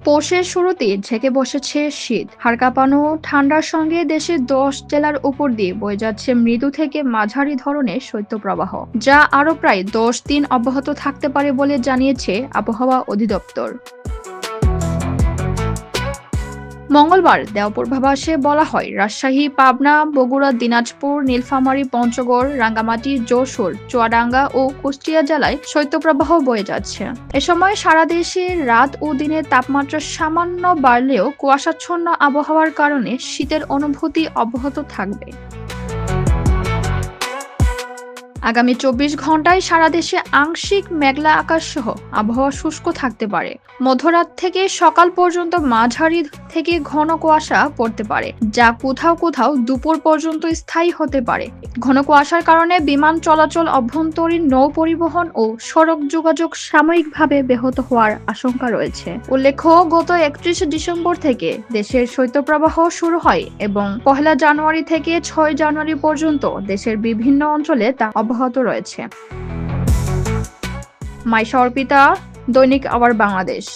পৌষের শুরুতেই ঝেঁকে বসেছে শীত। হাড় কাঁপানো ঠান্ডার সঙ্গে দেশের ১০ জেলার উপর দিয়ে বয়ে যাচ্ছে মৃদু থেকে মাঝারি ধরনের শৈত্যপ্রবাহ, যা আরও প্রায় ১০ দিন অব্যাহত থাকতে পারে বলে জানিয়েছে আবহাওয়া অধিদপ্তর। মঙ্গলবার দেওয়া পূর্বাভাসে বলা হয়, রাজশাহী, পাবনা, বগুড়া, দিনাজপুর, নীলফামারী, পঞ্চগড়, রাঙ্গামাটি, যশোর, চুয়াডাঙ্গা ও কুষ্টিয়া জেলায় শৈত্যপ্রবাহ বয়ে যাচ্ছে। এ সময় সারা দেশে রাত ও দিনের তাপমাত্রা সামান্য বাড়লেও কুয়াশাচ্ছন্ন আবহাওয়ার কারণে শীতের অনুভূতি অব্যাহত থাকবে। আগামী ২৪ ঘন্টায় সারা দেশে আংশিক মেঘলা আকাশ সহ আবহাওয়া শুষ্ক থাকতে পারে। মধ্যরাত থেকে সকাল পর্যন্ত মাঝারি থেকে ঘন কুয়াশা পড়তে পারে, যা কোথাও কোথাও দুপুর পর্যন্ত স্থায়ী হতে পারে। ঘন কুয়াশার কারণে বিমান চলাচল, অভ্যন্তরীণ নৌ পরিবহন ও সড়ক যোগাযোগ সাময়িকভাবে ব্যাহত হওয়ার আশঙ্কা রয়েছে। উল্লেখ্য, গত ৩১ ডিসেম্বর থেকে দেশের শৈত্যপ্রবাহ শুরু হয় এবং ১ জানুয়ারি থেকে ৬ জানুয়ারি পর্যন্ত দেশের বিভিন্ন অঞ্চলে তা অব্যাহত রয়েছে। মাইশা অর্পিতা, দৈনিক আওয়ার বাংলাদেশ।